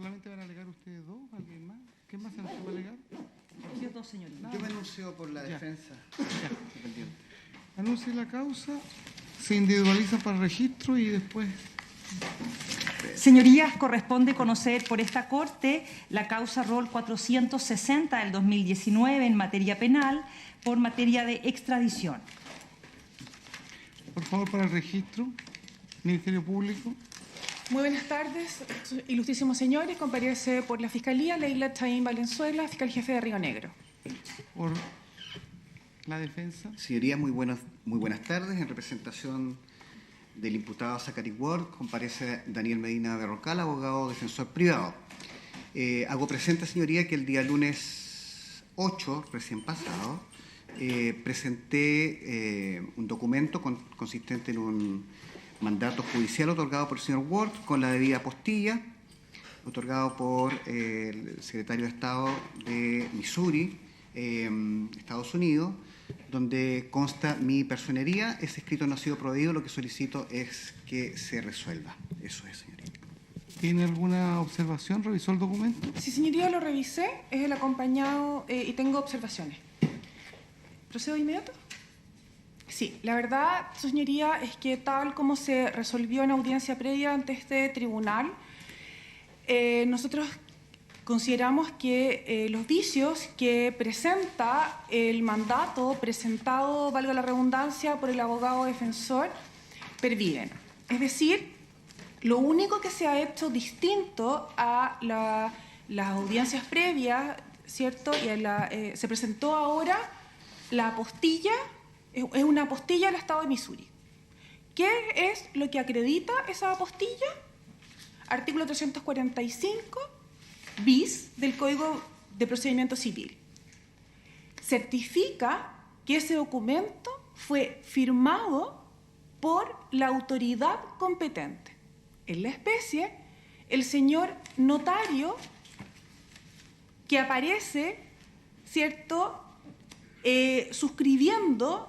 ¿Solamente van a alegar ustedes dos? ¿Alguien más? ¿Quién más se nos va a alegar? Yo dos, señorita. Yo me anuncio por la defensa. Independiente. Anuncia la causa, se individualiza para registro y después... Señorías, corresponde conocer por esta Corte la causa rol 460 del 2019 en materia penal por materia de extradición. Por favor, para el registro, Ministerio Público. Muy buenas tardes, ilustrísimos señores. Comparece por la Fiscalía Leila Chaín Valenzuela, fiscal jefe de Río Negro. Por la defensa. Señorías, muy buenas tardes. En representación del imputado Zachary Ward, comparece Daniel Medina Berrocal, abogado defensor privado. Hago presente, señoría, que el día lunes 8, recién pasado, presenté un documento consistente en un mandato judicial otorgado por el señor Ward con la debida apostilla, otorgado por el secretario de Estado de Missouri, Estados Unidos, donde consta mi personería. Ese escrito no ha sido proveído, lo que solicito es que se resuelva. Eso es, señorita. ¿Tiene alguna observación? ¿Revisó el documento? Sí, señoría, lo revisé, es el acompañado y tengo observaciones. ¿Procedo de inmediato? Sí, la verdad, señoría, es que tal como se resolvió en audiencia previa ante este tribunal, nosotros consideramos que los vicios que presenta el mandato presentado, valga la redundancia, por el abogado defensor, perviven. Es decir, lo único que se ha hecho distinto a las audiencias previas, ¿cierto? Y se presentó ahora la apostilla, es una apostilla del Estado de Missouri. ¿Qué es lo que acredita esa apostilla? Artículo 345 bis del Código de Procedimiento Civil. Certifica que ese documento fue firmado por la autoridad competente. En la especie, el señor notario que aparece, ¿cierto?, suscribiendo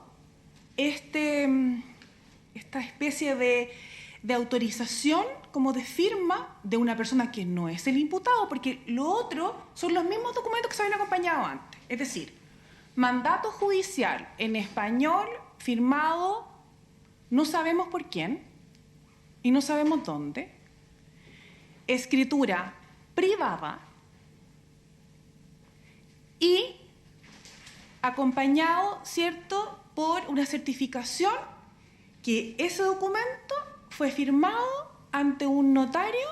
esta especie de autorización como de firma de una persona que no es el imputado, porque lo otro son los mismos documentos que se habían acompañado antes. Es decir, mandato judicial en español firmado no sabemos por quién y no sabemos dónde, escritura privada y acompañado, ¿cierto?, por una certificación que ese documento fue firmado ante un notario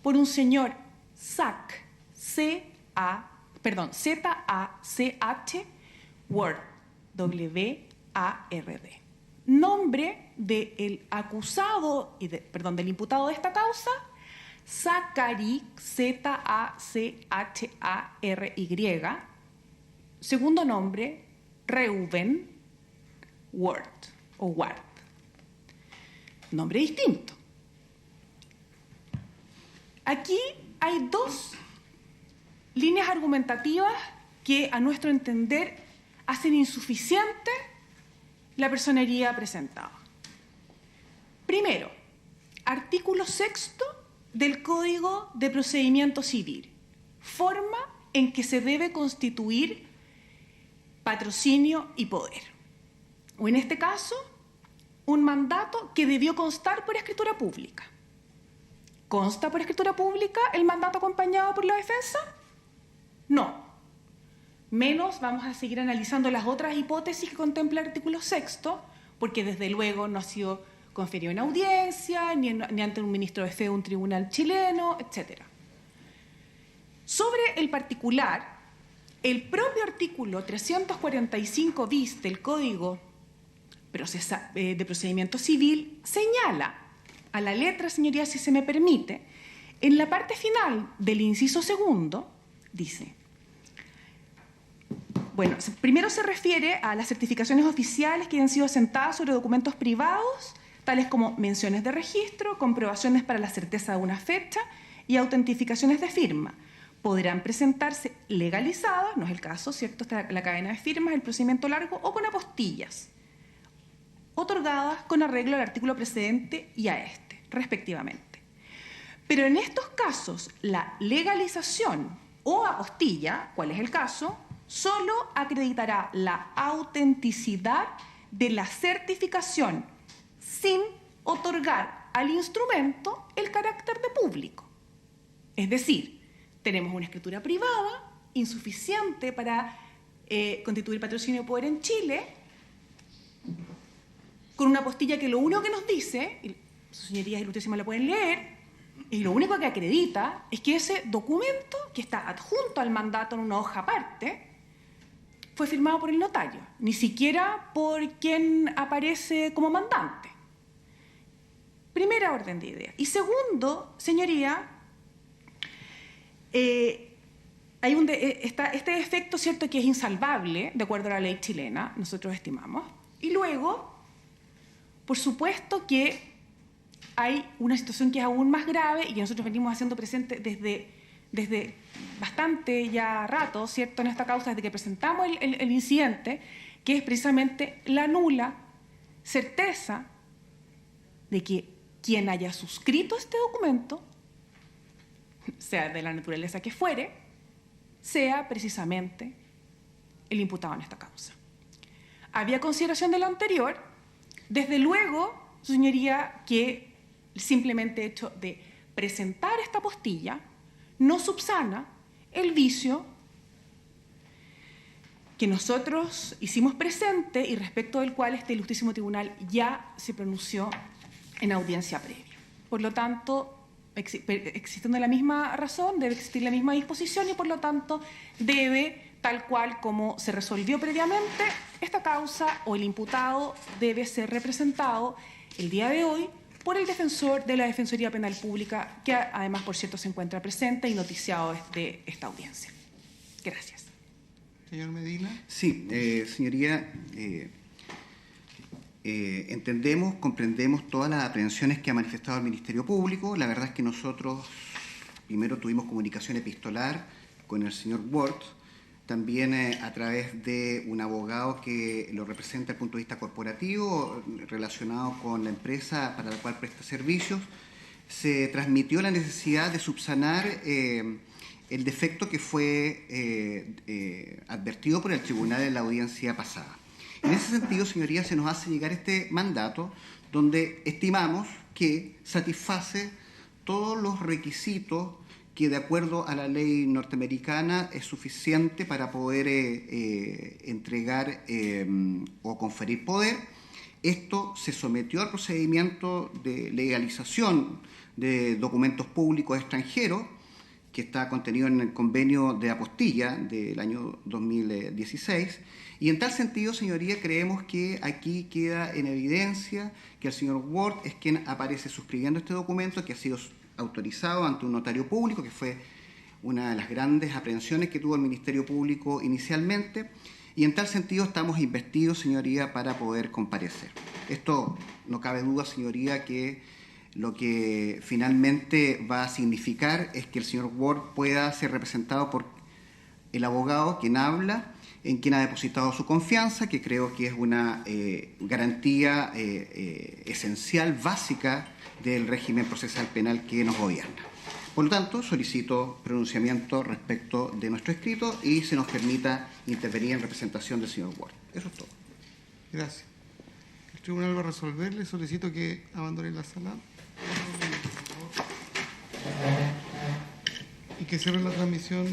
por un señor Zach, Z-A-C-H, Ward, W-A-R-D. Nombre del acusado, del imputado de esta causa, Zachary, Z-A-C-H-A-R-Y. Segundo nombre, Reuben Ward o Ward. Nombre distinto. Aquí hay dos líneas argumentativas que, a nuestro entender, hacen insuficiente la personería presentada. Primero, artículo 6 del Código de Procedimiento Civil. Forma en que se debe constituir patrocinio y poder. O en este caso, un mandato que debió constar por escritura pública. ¿Consta por escritura pública el mandato acompañado por la defensa? No. Menos vamos a seguir analizando las otras hipótesis que contempla el artículo 6, porque desde luego no ha sido conferido en audiencia, ni ante un ministro de fe de un tribunal chileno, etc. Sobre el particular, el propio artículo 345 bis del Código de Procedimiento Civil señala a la letra, señoría, si se me permite, en la parte final del inciso segundo, dice, bueno, primero se refiere a las certificaciones oficiales que han sido asentadas sobre documentos privados, tales como menciones de registro, comprobaciones para la certeza de una fecha y autentificaciones de firma. Podrán presentarse legalizadas, no es el caso, ¿cierto? Está la cadena de firmas, el procedimiento largo, o con apostillas, otorgadas con arreglo al artículo precedente y a este, respectivamente. Pero en estos casos, la legalización o apostilla, ¿cuál es el caso?, solo acreditará la autenticidad de la certificación sin otorgar al instrumento el carácter de público. Es decir, tenemos una escritura privada insuficiente para constituir patrocinio de poder en Chile, con una apostilla que lo único que nos dice, y sus señorías ilustrísimas la pueden leer, y lo único que acredita es que ese documento, que está adjunto al mandato en una hoja aparte, fue firmado por el notario, ni siquiera por quien aparece como mandante. Primera orden de idea. Y segundo, señoría, está este defecto, ¿cierto?, que es insalvable, de acuerdo a la ley chilena, nosotros estimamos. Y luego, por supuesto que hay una situación que es aún más grave y que nosotros venimos haciendo presente desde bastante ya rato, ¿cierto?, en esta causa, desde que presentamos el incidente, que es precisamente la nula certeza de que quien haya suscrito este documento, sea de la naturaleza que fuere, sea precisamente el imputado en esta causa. Había consideración de lo anterior, desde luego, su señoría, que el simplemente hecho de presentar esta apostilla no subsana el vicio que nosotros hicimos presente y respecto del cual este ilustrísimo tribunal ya se pronunció en audiencia previa. Por lo tanto, existiendo la misma razón, debe existir la misma disposición y por lo tanto debe, tal cual como se resolvió previamente, esta causa o el imputado debe ser representado el día de hoy por el defensor de la Defensoría Penal Pública, que además, por cierto, se encuentra presente y noticiado de esta audiencia. Gracias. Señor Medina. Sí, señoría, entendemos, comprendemos todas las aprehensiones que ha manifestado el Ministerio Público. La verdad es que nosotros primero tuvimos comunicación epistolar con el señor Ward, también a través de un abogado que lo representa desde el punto de vista corporativo, relacionado con la empresa para la cual presta servicios. Se transmitió la necesidad de subsanar el defecto que fue advertido por el tribunal en la audiencia pasada. En ese sentido, señoría, se nos hace llegar este mandato donde estimamos que satisface todos los requisitos que, de acuerdo a la ley norteamericana, es suficiente para poder entregar o conferir poder. Esto se sometió al procedimiento de legalización de documentos públicos extranjeros, que está contenido en el convenio de apostilla del año 2016. Y en tal sentido, señoría, creemos que aquí queda en evidencia que el señor Ward es quien aparece suscribiendo este documento, que ha sido autorizado ante un notario público, que fue una de las grandes aprehensiones que tuvo el Ministerio Público inicialmente, y en tal sentido estamos investidos, señoría, para poder comparecer. Esto no cabe duda, señoría, que lo que finalmente va a significar es que el señor Ward pueda ser representado por el abogado quien habla, en quien ha depositado su confianza, que creo que es una garantía esencial, básica, del régimen procesal penal que nos gobierna. Por lo tanto, solicito pronunciamiento respecto de nuestro escrito y se nos permita intervenir en representación del señor Ward. Eso es todo. Gracias. El tribunal va a resolver. Le solicito que abandone la sala y que cierre la transmisión.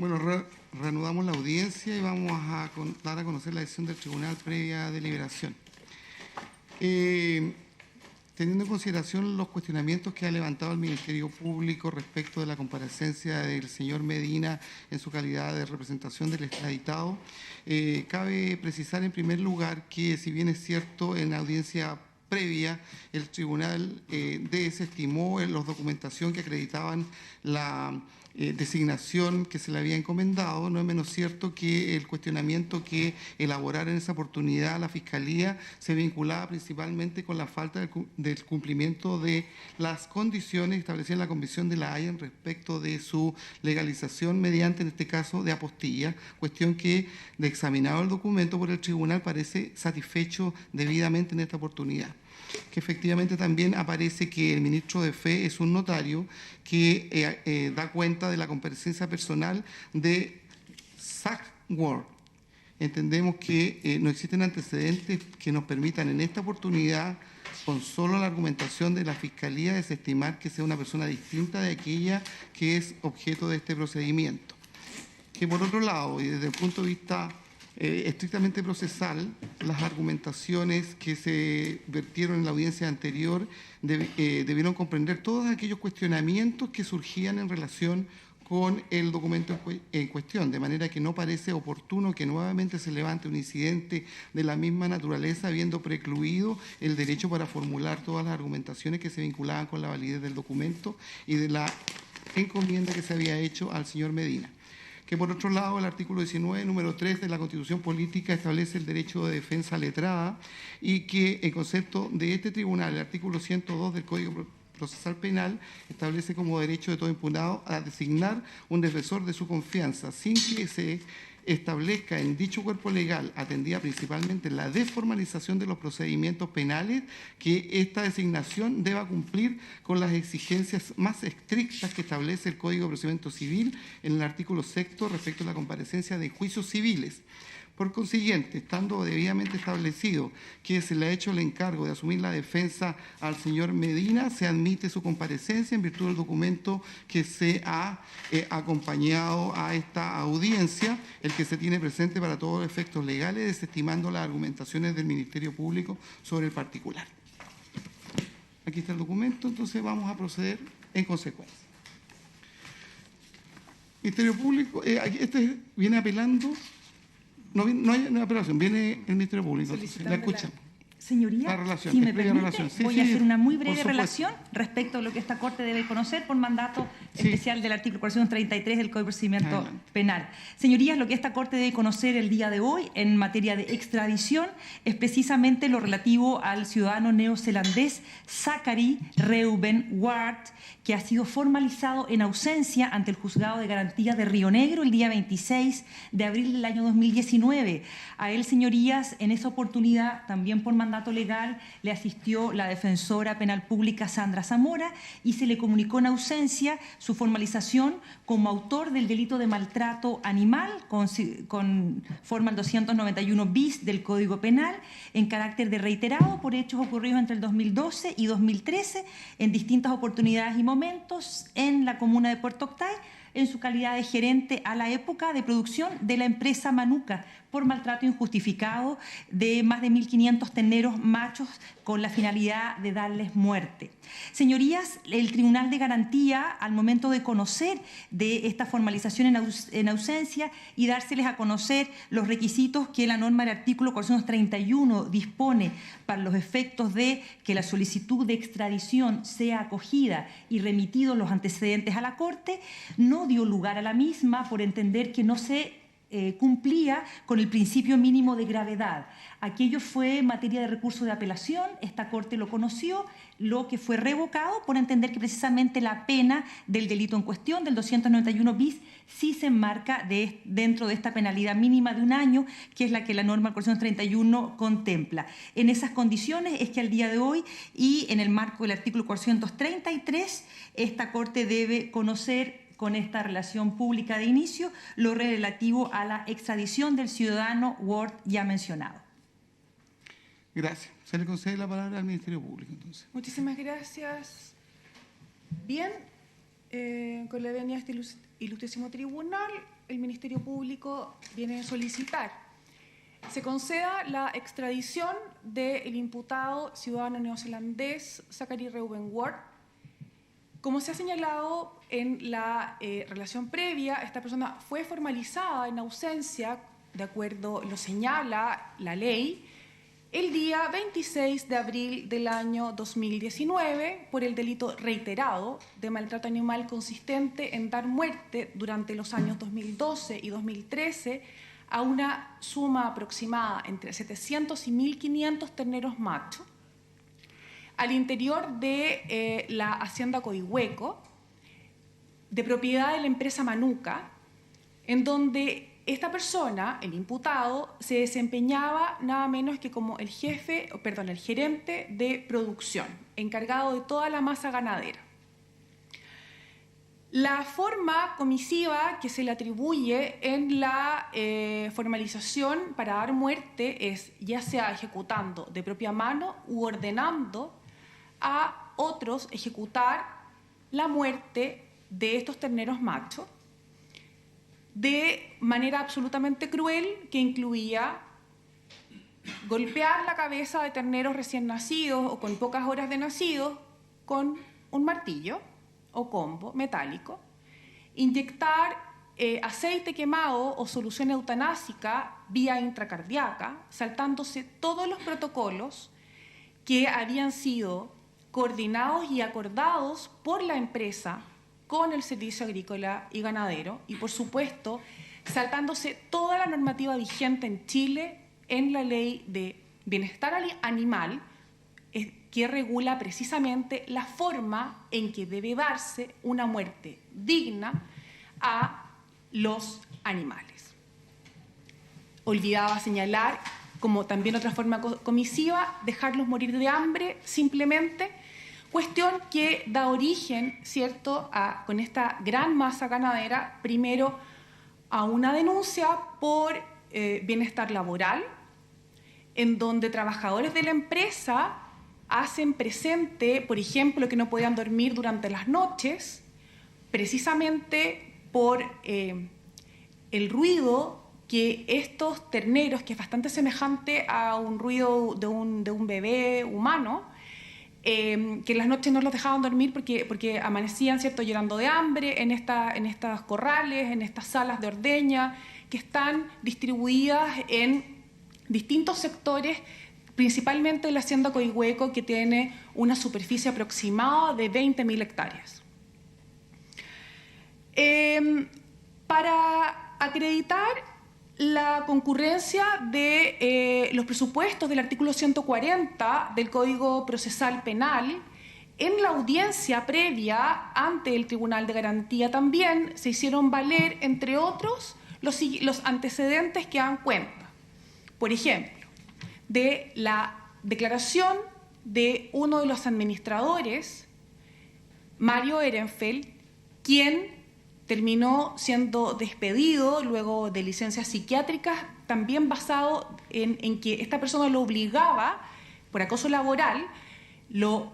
Bueno, reanudamos la audiencia y vamos a dar a conocer la decisión del tribunal previa deliberación. Teniendo en consideración los cuestionamientos que ha levantado el Ministerio Público respecto de la comparecencia del señor Medina en su calidad de representación del extraditado, cabe precisar en primer lugar que, si bien es cierto, en la audiencia previa el tribunal desestimó la documentación que acreditaban la designación que se le había encomendado, no es menos cierto que el cuestionamiento que elaborara en esa oportunidad la Fiscalía se vinculaba principalmente con la falta del cumplimiento de las condiciones establecidas en la Convención de la Haya respecto de su legalización mediante, en este caso, de apostilla, cuestión que, de examinado el documento por el tribunal, parece satisfecho debidamente en esta oportunidad. Que efectivamente también aparece que el ministro de Fe es un notario que da cuenta de la comparecencia personal de Zach Ward. Entendemos que no existen antecedentes que nos permitan en esta oportunidad, con solo la argumentación de la Fiscalía, desestimar que sea una persona distinta de aquella que es objeto de este procedimiento. Que por otro lado, y desde el punto de vista estrictamente procesal, las argumentaciones que se vertieron en la audiencia anterior debieron comprender todos aquellos cuestionamientos que surgían en relación con el documento en cuestión, de manera que no parece oportuno que nuevamente se levante un incidente de la misma naturaleza, habiendo precluido el derecho para formular todas las argumentaciones que se vinculaban con la validez del documento y de la encomienda que se había hecho al señor Medina. Que por otro lado, el artículo 19, número 3 de la Constitución Política establece el derecho de defensa letrada y que en concepto de este tribunal, el artículo 102 del Código Procesal Penal establece como derecho de todo impugnado a designar un defensor de su confianza, sin que se establezca en dicho cuerpo legal, atendida principalmente la desformalización de los procedimientos penales, que esta designación deba cumplir con las exigencias más estrictas que establece el Código de Procedimiento Civil en el artículo 6 respecto a la comparecencia de juicios civiles. Por consiguiente, estando debidamente establecido que se le ha hecho el encargo de asumir la defensa al señor Medina, se admite su comparecencia en virtud del documento que se ha acompañado a esta audiencia, el que se tiene presente para todos los efectos legales, desestimando las argumentaciones del Ministerio Público sobre el particular. Aquí está el documento, entonces vamos a proceder en consecuencia. Ministerio Público, este viene apelando. No hay una apelación, viene el Ministerio Público. La escuchamos. Señoría, La relación, si me previa permite, relación. Sí, voy sí, a hacer una muy breve por supuesto. relación respecto a lo que esta Corte debe conocer por mandato Sí. especial del artículo 433 del Código de Procedimiento Adelante. Penal. Señorías, lo que esta Corte debe conocer el día de hoy en materia de extradición es precisamente lo relativo al ciudadano neozelandés Zachary Reuben Ward, que ha sido formalizado en ausencia ante el Juzgado de Garantía de Río Negro el día 26 de abril del año 2019. A él, señorías, en esa oportunidad, también por mandato legal, le asistió la defensora penal pública Sandra Zamora y se le comunicó en ausencia su formalización como autor del delito de maltrato animal con forma 291 bis del Código Penal en carácter de reiterado por hechos ocurridos entre el 2012 y 2013 en distintas oportunidades y momentos en la comuna de Puerto Octay, en su calidad de gerente a la época de producción de la empresa Manuka por maltrato injustificado de más de 1.500 terneros machos con la finalidad de darles muerte. Señorías, el Tribunal de Garantía, al momento de conocer de esta formalización en ausencia y dárseles a conocer los requisitos que la norma del artículo 431 dispone para los efectos de que la solicitud de extradición sea acogida y remitidos los antecedentes a la Corte, no dio lugar a la misma por entender que no se cumplía con el principio mínimo de gravedad. Aquello fue materia de recurso de apelación, esta Corte lo conoció, lo que fue revocado por entender que precisamente la pena del delito en cuestión, del 291 bis, sí se enmarca dentro de esta penalidad mínima de 1 año, que es la que la norma 431 contempla. En esas condiciones es que al día de hoy y en el marco del artículo 433, esta Corte debe conocer con esta relación pública de inicio lo relativo a la extradición del ciudadano Ward ya mencionado. Gracias. Se le concede la palabra al Ministerio Público, entonces. Muchísimas gracias. Bien, con la venia de este ilustrísimo tribunal, el Ministerio Público viene a solicitar se conceda la extradición del imputado ciudadano neozelandés Zachary Reuben Ward. Como se ha señalado en la relación previa, esta persona fue formalizada en ausencia, de acuerdo, lo señala la ley, el día 26 de abril del año 2019 por el delito reiterado de maltrato animal consistente en dar muerte durante los años 2012 y 2013 a una suma aproximada entre 700 y 1.500 terneros machos al interior de la hacienda Coihueco, de propiedad de la empresa Manuka, en donde esta persona, el imputado, se desempeñaba nada menos que como el gerente de producción, encargado de toda la masa ganadera. La forma comisiva que se le atribuye en la formalización para dar muerte es ya sea ejecutando de propia mano u ordenando a otros ejecutar la muerte de estos terneros machos de manera absolutamente cruel, que incluía golpear la cabeza de terneros recién nacidos o con pocas horas de nacidos con un martillo o combo metálico, inyectar aceite quemado o solución eutanásica vía intracardíaca, saltándose todos los protocolos que habían sido coordinados y acordados por la empresa con el Servicio Agrícola y Ganadero y, por supuesto, saltándose toda la normativa vigente en Chile en la Ley de Bienestar Animal, que regula precisamente la forma en que debe darse una muerte digna a los animales. Olvidaba señalar, como también otra forma comisiva, dejarlos morir de hambre simplemente, cuestión que da origen, ¿cierto?, con esta gran masa ganadera, primero a una denuncia por bienestar laboral, en donde trabajadores de la empresa hacen presente, por ejemplo, que no podían dormir durante las noches, precisamente por el ruido que estos terneros, que es bastante semejante a un ruido de un bebé humano, que en las noches no los dejaban dormir porque amanecían, ¿cierto?, llorando de hambre en estas corrales, en estas salas de ordeña, que están distribuidas en distintos sectores, principalmente en la hacienda Coihueco, que tiene una superficie aproximada de 20.000 hectáreas. Para acreditar la concurrencia de los presupuestos del artículo 140 del Código Procesal Penal, en la audiencia previa ante el Tribunal de Garantía también se hicieron valer, entre otros, los antecedentes que dan cuenta. Por ejemplo, de la declaración de uno de los administradores, Mario Ehrenfeld, quien terminó siendo despedido luego de licencias psiquiátricas, también basado en que esta persona lo obligaba, por acoso laboral, lo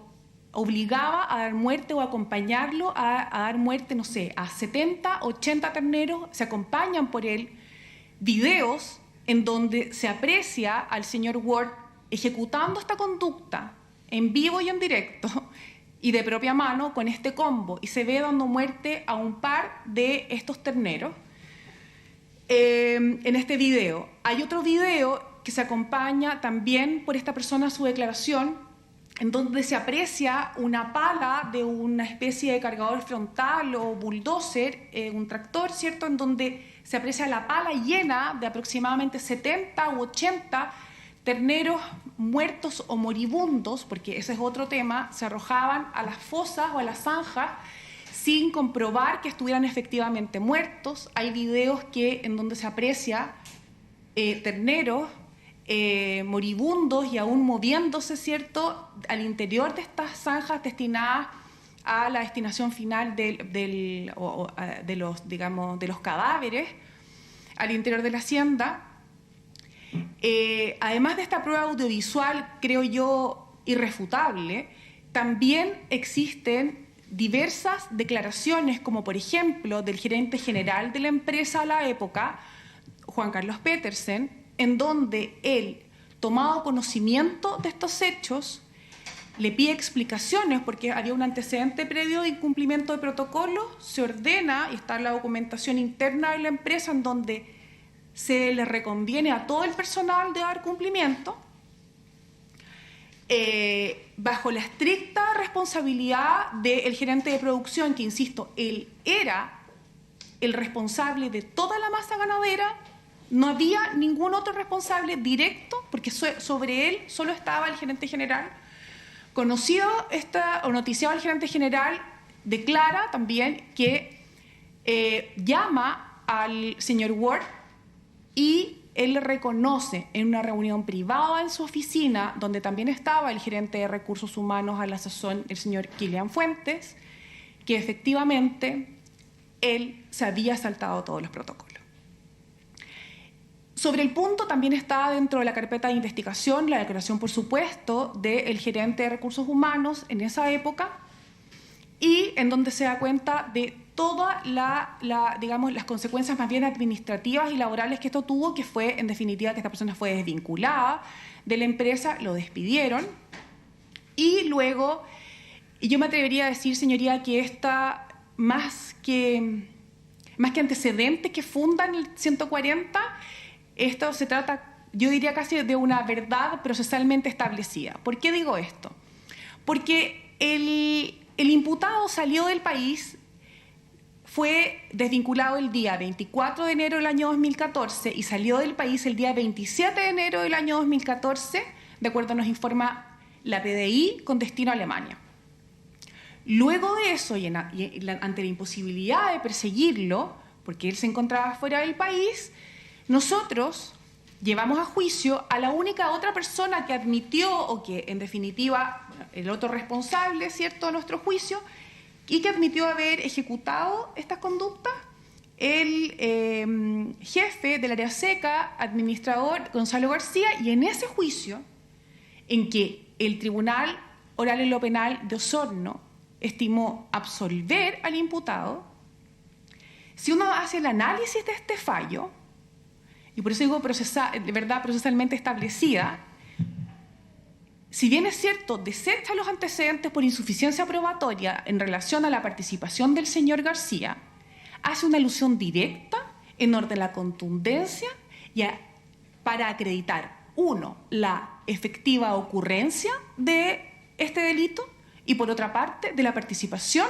obligaba a dar muerte o acompañarlo a dar muerte, no sé, a 70, 80 terneros, se acompañan por él, videos en donde se aprecia al señor Ward ejecutando esta conducta en vivo y en directo, y de propia mano con este combo, y se ve dando muerte a un par de estos terneros en este video. Hay otro video que se acompaña también por esta persona su declaración, en donde se aprecia una pala de una especie de cargador frontal o bulldozer, un tractor, ¿cierto?, en donde se aprecia la pala llena de aproximadamente 70 u 80 terneros muertos o moribundos, porque ese es otro tema, se arrojaban a las fosas o a las zanjas sin comprobar que estuvieran efectivamente muertos. Hay videos en donde se aprecia terneros moribundos y aún moviéndose, ¿cierto?, al interior de estas zanjas destinadas a la destinación final de los cadáveres al interior de la hacienda. Además de esta prueba audiovisual, creo yo, irrefutable, también existen diversas declaraciones, como por ejemplo del gerente general de la empresa a la época, Juan Carlos Petersen, en donde él, tomado conocimiento de estos hechos, le pide explicaciones porque había un antecedente previo de incumplimiento de protocolo, se ordena, y está en la documentación interna de la empresa, en donde se le reconviene a todo el personal de dar cumplimiento, bajo la estricta responsabilidad del gerente de producción, que insisto, él era el responsable de toda la masa ganadera, no había ningún otro responsable directo, porque sobre él solo estaba el gerente general. Conocido o noticiado el gerente general, declara también que llama al señor Ward y él le reconoce en una reunión privada en su oficina, donde también estaba el gerente de recursos humanos a la sazón, el señor Kilian Fuentes, que efectivamente él se había saltado todos los protocolos. Sobre el punto también está dentro de la carpeta de investigación la declaración, por supuesto, del gerente de recursos humanos en esa época, y en donde se da cuenta de todas digamos, las consecuencias más bien administrativas y laborales que esto tuvo, que fue, en definitiva, que esta persona fue desvinculada de la empresa, lo despidieron, y luego, y yo me atrevería a decir, señoría, que esta, más que antecedentes que fundan el 140, esto se trata, yo diría casi de una verdad procesalmente establecida. ¿Por qué digo esto? Porque el imputado salió del país, fue desvinculado el día 24 de enero del año 2014 y salió del país el día 27 de enero del año 2014, de acuerdo nos informa la PDI, con destino a Alemania. Luego de eso, y ante la imposibilidad de perseguirlo, porque él se encontraba fuera del país, nosotros llevamos a juicio a la única otra persona que admitió, o que en definitiva el otro responsable, ¿cierto?, de nuestro juicio, y que admitió haber ejecutado estas conductas, el jefe del área seca, administrador Gonzalo García, y en ese juicio, en que el Tribunal Oral en lo Penal de Osorno estimó absolver al imputado, si uno hace el análisis de este fallo, y por eso digo de verdad procesalmente establecida, si bien es cierto, desecha los antecedentes por insuficiencia probatoria en relación a la participación del señor García, hace una alusión directa en orden a la contundencia para acreditar, uno, la efectiva ocurrencia de este delito y, por otra parte, de la participación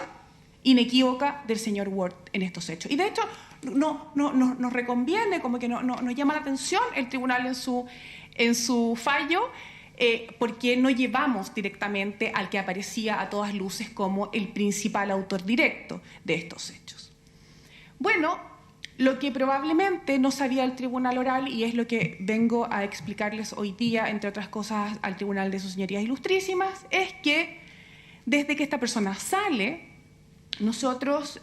inequívoca del señor Ward en estos hechos. Y de hecho, nos reconviene, como que nos llama la atención el tribunal en su fallo, porque no llevamos directamente al que aparecía a todas luces como el principal autor directo de estos hechos. Bueno, lo que probablemente no sabía el tribunal oral, y es lo que vengo a explicarles hoy día, entre otras cosas, al tribunal de sus señorías ilustrísimas, es que desde que esta persona sale, nosotros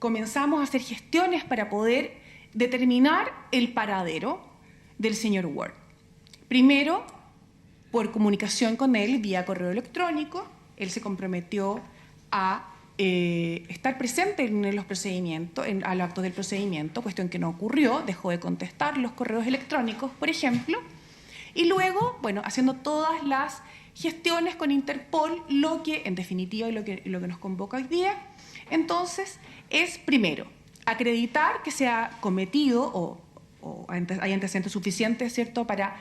comenzamos a hacer gestiones para poder determinar el paradero del señor Ward. Primero, por comunicación con él vía correo electrónico, él se comprometió a estar presente en los procedimientos, a los actos del procedimiento, cuestión que no ocurrió, dejó de contestar los correos electrónicos, por ejemplo, y luego, bueno, haciendo todas las gestiones con Interpol, lo que, en definitiva, y lo que nos convoca hoy día, entonces, es primero, acreditar que se ha cometido o hay antecedentes suficientes, ¿cierto?, para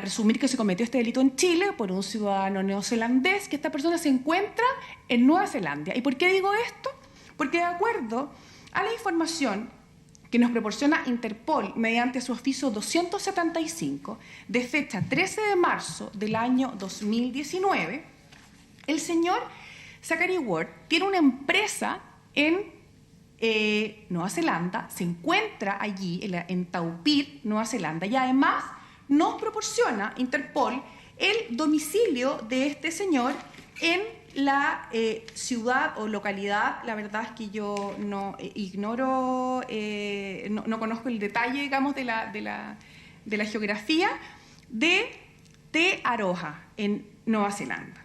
presumir que se cometió este delito en Chile por un ciudadano neozelandés, que esta persona se encuentra en Nueva Zelanda. ¿Y por qué digo esto? Porque de acuerdo a la información que nos proporciona Interpol mediante su oficio 275, de fecha 13 de marzo del año 2019, el señor Zachary Ward tiene una empresa en Nueva Zelanda, se encuentra allí en Taupir, Nueva Zelanda, y además nos proporciona Interpol el domicilio de este señor en la ciudad o localidad, la verdad es que yo no ignoro, no conozco el detalle, digamos, de la geografía, de Te Aroha, en Nueva Zelanda.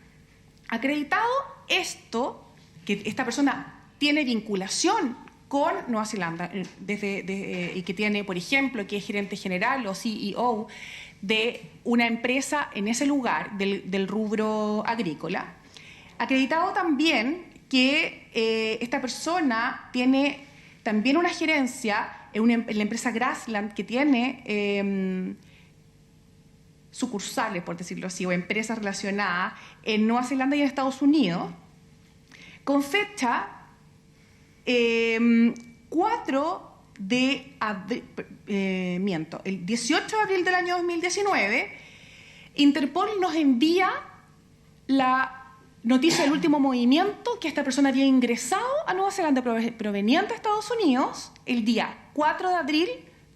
Acreditado esto, que esta persona tiene vinculación con Nueva Zelanda, y que tiene, por ejemplo, que es gerente general o CEO de una empresa en ese lugar del rubro agrícola. Acreditado también que esta persona tiene también una gerencia en la empresa Grassland, que tiene sucursales, por decirlo así, o empresas relacionadas en Nueva Zelanda y en Estados Unidos, con fecha el 18 de abril del año 2019, Interpol nos envía la noticia del último movimiento, que esta persona había ingresado a Nueva Zelanda proveniente de Estados Unidos el día 4 de abril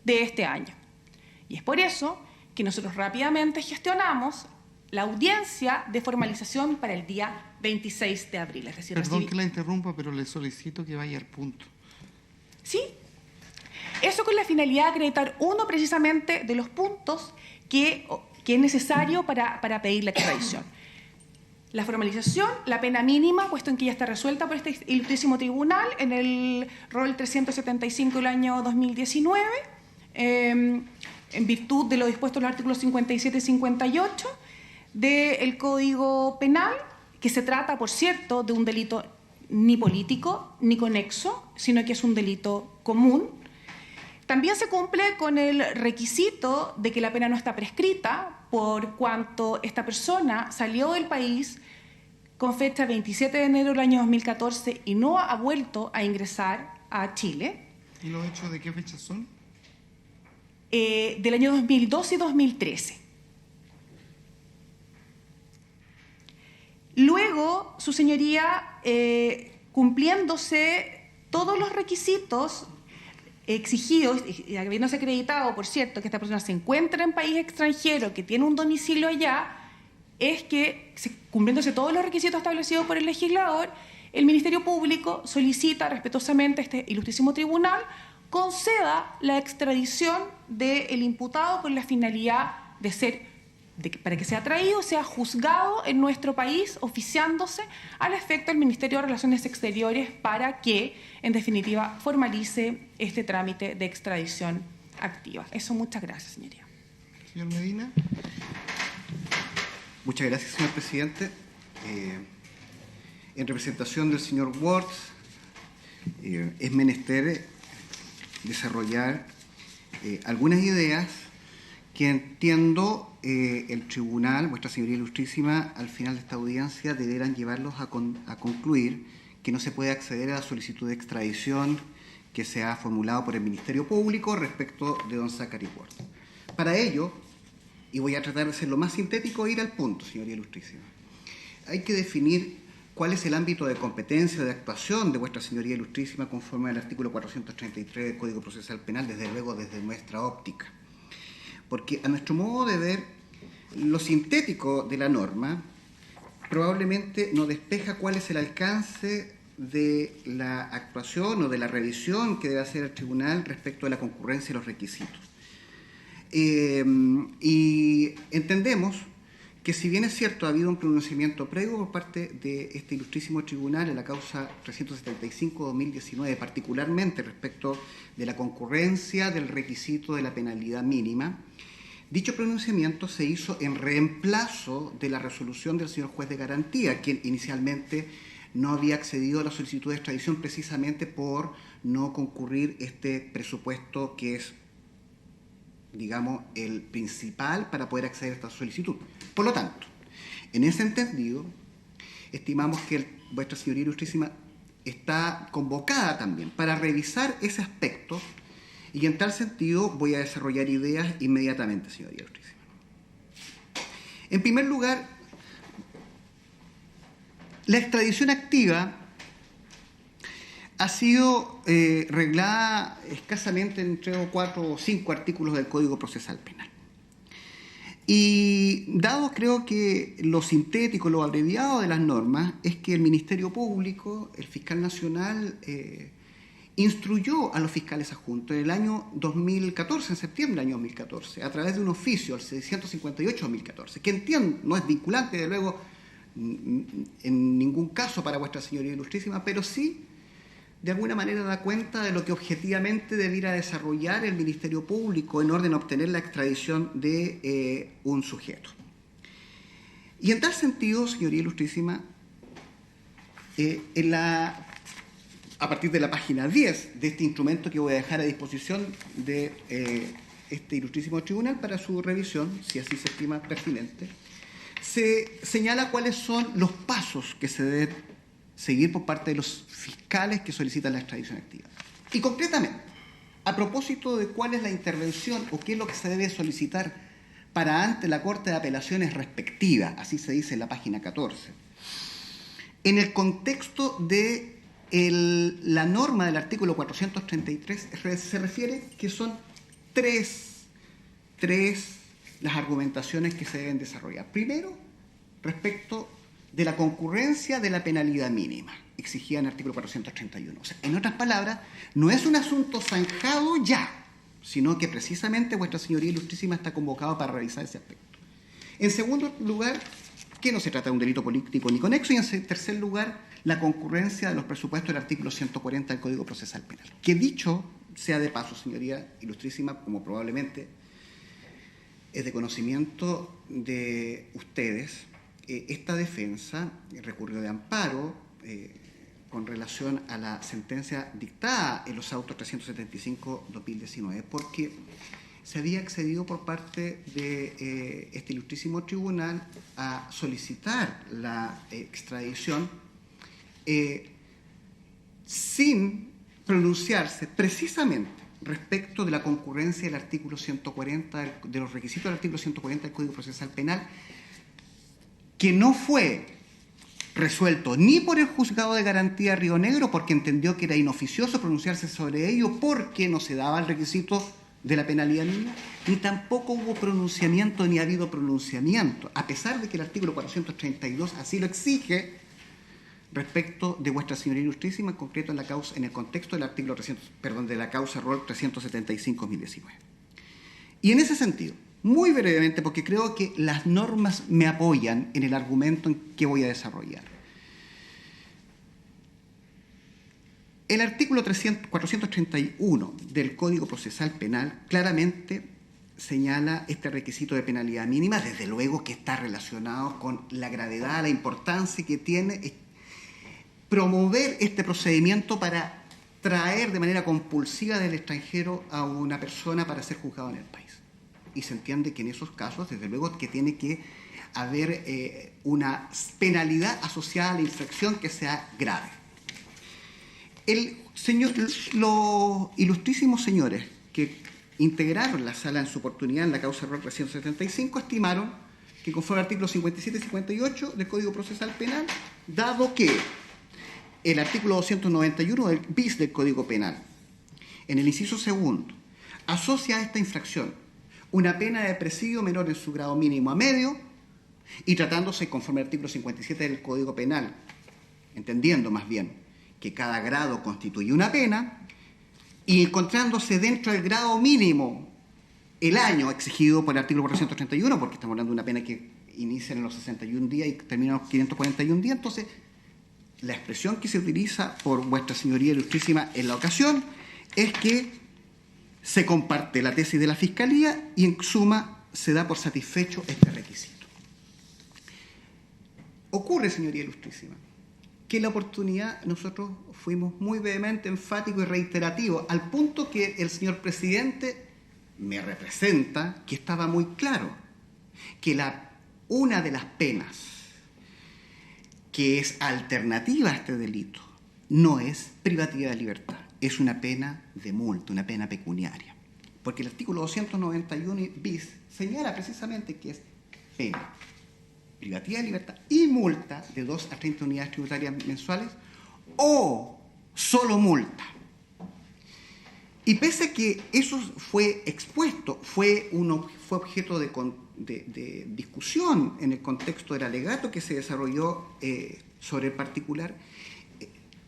de este año. Y es por eso que nosotros rápidamente gestionamos la audiencia de formalización para el día 26 de abril. Es decir, Perdón que la interrumpa, pero le solicito que vaya al punto. Sí. Eso con la finalidad de acreditar uno precisamente de los puntos que es necesario para pedir la extradición. La formalización, la pena mínima, puesto en que ya está resuelta por este ilustrísimo tribunal en el rol 375 del año 2019, en virtud de lo dispuesto en los artículos 57 y 58 del Código Penal, que se trata, por cierto, de un delito ni político ni conexo, sino que es un delito común. También se cumple con el requisito de que la pena no está prescrita, por cuanto esta persona salió del país con fecha 27 de enero del año 2014 y no ha vuelto a ingresar a Chile. ¿Y los hechos de qué fecha son? Del año 2012 y 2013. Luego, su señoría, cumpliéndose todos los requisitos exigidos y habiéndose acreditado, por cierto, que esta persona se encuentra en país extranjero, que tiene un domicilio allá, es que, cumpliéndose todos los requisitos establecidos por el legislador, el Ministerio Público solicita respetuosamente a este ilustrísimo tribunal conceda la extradición del imputado con la finalidad para que sea traído, sea juzgado en nuestro país, oficiándose al efecto del Ministerio de Relaciones Exteriores para que, en definitiva, formalice este trámite de extradición activa. Eso, muchas gracias, señoría. Señor Medina. Muchas gracias, señor presidente. En representación del señor Ward, es menester desarrollar algunas ideas que entiendo el tribunal, vuestra señoría ilustrísima, al final de esta audiencia deberán llevarlos a concluir que no se puede acceder a la solicitud de extradición que se ha formulado por el Ministerio Público respecto de don Zachary Ward. Para ello, y voy a tratar de ser lo más sintético, ir al punto, señoría ilustrísima, hay que definir cuál es el ámbito de competencia o de actuación de vuestra señoría ilustrísima conforme al artículo 433 del Código Procesal Penal, desde luego desde nuestra óptica. Porque a nuestro modo de ver, lo sintético de la norma probablemente no despeja cuál es el alcance de la actuación o de la revisión que debe hacer el tribunal respecto de la concurrencia y los requisitos. Y entendemos que, si bien es cierto, ha habido un pronunciamiento previo por parte de este ilustrísimo tribunal en la causa 375-2019, particularmente respecto de la concurrencia del requisito de la penalidad mínima, dicho pronunciamiento se hizo en reemplazo de la resolución del señor juez de garantía, quien inicialmente no había accedido a la solicitud de extradición precisamente por no concurrir este presupuesto que es, digamos, el principal para poder acceder a esta solicitud. Por lo tanto, en ese entendido, estimamos que vuestra señoría ilustrísima está convocada también para revisar ese aspecto, y en tal sentido voy a desarrollar ideas inmediatamente, señoría ilustrísima. En primer lugar, la extradición activa ha sido reglada escasamente en 3 o 4 o 5 artículos del Código Procesal Penal. Y dado, creo que lo sintético, lo abreviado de las normas, es que el Ministerio Público, el fiscal nacional, instruyó a los fiscales adjuntos en el año 2014, en septiembre del año 2014, a través de un oficio, el 658-2014, que entiendo no es vinculante, de luego en ningún caso para vuestra señoría ilustrísima, pero sí de alguna manera da cuenta de lo que objetivamente debiera desarrollar el Ministerio Público en orden a obtener la extradición de un sujeto. Y en tal sentido, señoría ilustrísima, a partir de la página 10 de este instrumento que voy a dejar a disposición de este ilustrísimo tribunal para su revisión, si así se estima pertinente, se señala cuáles son los pasos que se deben seguir por parte de los fiscales que solicitan la extradición activa. Y concretamente, a propósito de cuál es la intervención o qué es lo que se debe solicitar para ante la Corte de Apelaciones respectiva, así se dice en la página 14, en el contexto de la norma del artículo 433 se refiere que son tres las argumentaciones que se deben desarrollar. Primero, respecto de la concurrencia de la penalidad mínima exigida en el artículo 431. O sea, en otras palabras, no es un asunto zanjado ya, sino que precisamente vuestra señoría ilustrísima está convocada para revisar ese aspecto. En segundo lugar, que no se trata de un delito político ni conexo, y en tercer lugar, la concurrencia de los presupuestos del artículo 140 del Código Procesal Penal. Que dicho sea de paso, señoría ilustrísima, como probablemente es de conocimiento de ustedes, esta defensa recurrió de amparo con relación a la sentencia dictada en los autos 375-2019, porque se había accedido por parte de este ilustrísimo tribunal a solicitar la extradición sin pronunciarse precisamente respecto de la concurrencia del artículo 140, de los requisitos del artículo 140 del Código Procesal Penal, que no fue resuelto ni por el Juzgado de Garantía de Río Negro, porque entendió que era inoficioso pronunciarse sobre ello porque no se daba el requisito de la penalidad mínima, ni tampoco hubo pronunciamiento ni ha habido pronunciamiento, a pesar de que el artículo 432 así lo exige, respecto de vuestra señoría ilustrísima, en concreto en la causa, en el contexto del artículo de la causa ROL 375-2019. Y en ese sentido, muy brevemente, porque creo que las normas me apoyan en el argumento en que voy a desarrollar. El artículo 431 del Código Procesal Penal claramente señala este requisito de penalidad mínima, desde luego que está relacionado con la gravedad, la importancia que tiene promover este procedimiento para traer de manera compulsiva del extranjero a una persona para ser juzgado en el país. Y se entiende que en esos casos, desde luego, que tiene que haber una penalidad asociada a la infracción que sea grave. Los ilustrísimos señores que integraron la sala en su oportunidad en la causa ROL 375 estimaron que conforme al artículo 57 y 58 del Código Procesal Penal, dado que el artículo 291 del bis del Código Penal, en el inciso segundo, asocia a esta infracción una pena de presidio menor en su grado mínimo a medio, y tratándose conforme al artículo 57 del Código Penal, entendiendo más bien que cada grado constituye una pena, y encontrándose dentro del grado mínimo el año exigido por el artículo 431, porque estamos hablando de una pena que inicia en los 61 días y termina en los 541 días, entonces la expresión que se utiliza por vuestra señoría ilustrísima en la ocasión es que se comparte la tesis de la Fiscalía y en suma se da por satisfecho este requisito. Ocurre, señoría ilustrísima, que en la oportunidad nosotros fuimos muy vehemente, enfáticos y reiterativos, al punto que el señor presidente me representa que estaba muy claro que una de las penas que es alternativa a este delito no es privativa de libertad, es una pena de multa, una pena pecuniaria. Porque el artículo 291 bis señala precisamente que es pena privativa de libertad y multa de 2 a 30 unidades tributarias mensuales o solo multa. Y pese a que eso fue expuesto, fue objeto de discusión en el contexto del alegato que se desarrolló sobre el particular,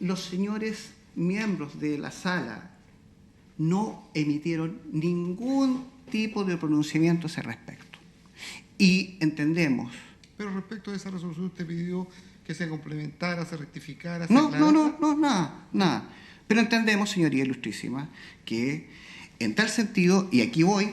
los señores miembros de la sala no emitieron ningún tipo de pronunciamiento a ese respecto. Y entendemos Pero respecto a esa resolución, usted pidió que se complementara, se rectificara, se No, aclarara. nada. Pero entendemos, señoría ilustrísima, que en tal sentido, y aquí voy,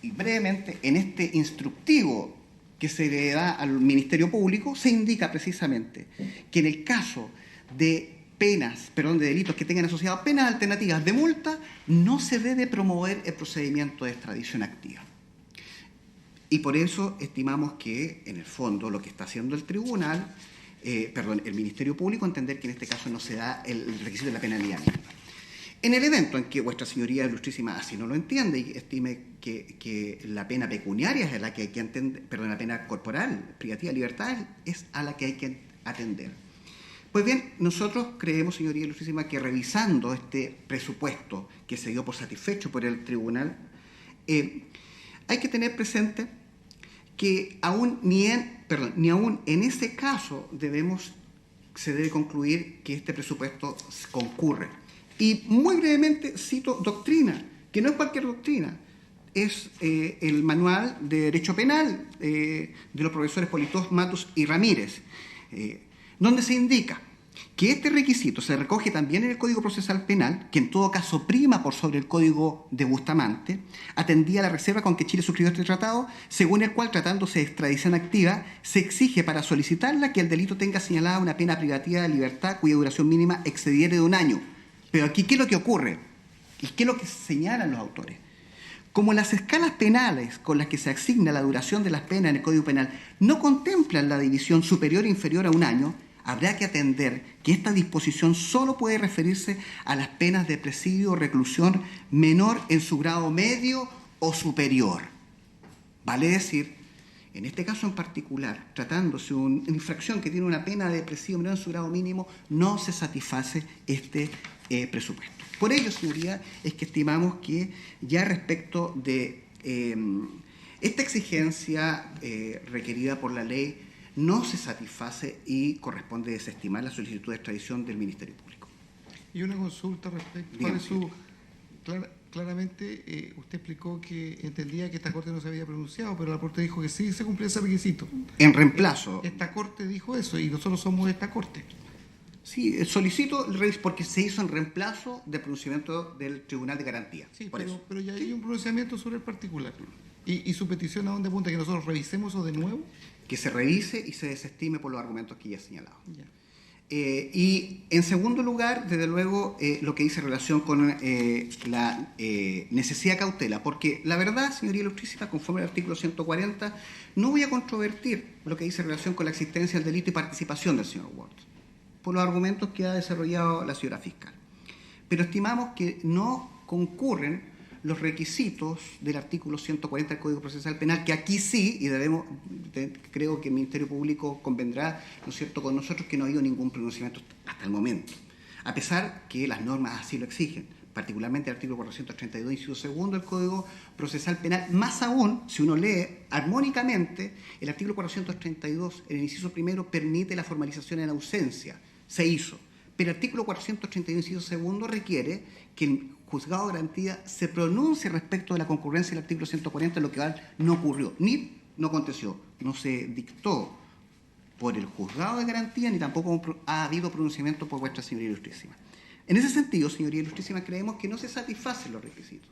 y brevemente, en este instructivo que se le da al Ministerio Público, se indica precisamente que en el caso de de delitos que tengan asociados penas alternativas de multa, no se debe promover el procedimiento de extradición activa. Y por eso estimamos que, en el fondo, lo que está haciendo el tribunal, el Ministerio Público, entender que en este caso no se da el requisito de la penalidad mínima. En el evento en que vuestra señoría ilustrísima así no lo entiende y estime que la pena pecuniaria es la que hay que atender, la pena corporal, privativa de libertad, es a la que hay que atender. Pues bien, nosotros creemos, señoría ilustrísima, que revisando este presupuesto que se dio por satisfecho por el tribunal, hay que tener presente que ni aún en ese caso se debe concluir que este presupuesto concurre. Y muy brevemente cito doctrina, que no es cualquier doctrina, es el Manual de Derecho Penal de los profesores Politós, Matus y Ramírez, donde se indica que este requisito se recoge también en el Código Procesal Penal, que en todo caso prima por sobre el Código de Bustamante, atendía a la reserva con que Chile suscribió este tratado, según el cual, tratándose de extradición activa, se exige para solicitarla que el delito tenga señalada una pena privativa de libertad cuya duración mínima excediere de 1 año. Pero aquí, ¿qué es lo que ocurre? ¿Y qué es lo que señalan los autores? Como las escalas penales con las que se asigna la duración de las penas en el Código Penal no contemplan la división superior e inferior a 1 año, habrá que atender que esta disposición solo puede referirse a las penas de presidio o reclusión menor en su grado medio o superior. Vale decir, en este caso en particular, tratándose de una infracción que tiene una pena de presidio menor en su grado mínimo, no se satisface este presupuesto. Por ello, señoría, es que estimamos que ya respecto de esta exigencia requerida por la ley no se satisface y corresponde desestimar la solicitud de extradición del Ministerio Público. Y una consulta respecto Dígame. Claramente usted explicó que entendía que esta Corte no se había pronunciado, pero la Corte dijo que sí se cumplía ese requisito. En reemplazo. Esta Corte dijo eso y nosotros somos esta Corte. Sí, solicito el revés porque se hizo en reemplazo del pronunciamiento del Tribunal de Garantía. Sí, por eso. pero ya hay un pronunciamiento sobre el particular. ¿Y su petición a dónde apunta? ¿Que nosotros revisemos eso de nuevo? Que se revise y se desestime por los argumentos que ya he señalado. Ya. Y en segundo lugar, desde luego, lo que dice en relación con la necesidad de cautela, porque la verdad, señoría ilustrísima, conforme al artículo 140, no voy a controvertir lo que dice en relación con la existencia del delito y participación del señor Ward, por los argumentos que ha desarrollado la señora fiscal. Pero estimamos que no concurren los requisitos del artículo 140 del Código Procesal Penal, que aquí sí, y creo que el Ministerio Público convendrá, ¿no es cierto?, con nosotros, que no ha habido ningún pronunciamiento hasta el momento, a pesar que las normas así lo exigen, particularmente el artículo 432, inciso segundo del Código Procesal Penal, más aún, si uno lee armónicamente, el artículo 432, el inciso primero, permite la formalización en ausencia, se hizo, pero el artículo 432, inciso segundo, requiere que el juzgado de garantía se pronuncie respecto de la concurrencia del artículo 140, lo que no ocurrió, ni no aconteció, no se dictó por el juzgado de garantía, ni tampoco ha habido pronunciamiento por vuestra señoría ilustrísima. En ese sentido, señoría ilustrísima, creemos que no se satisfacen los requisitos.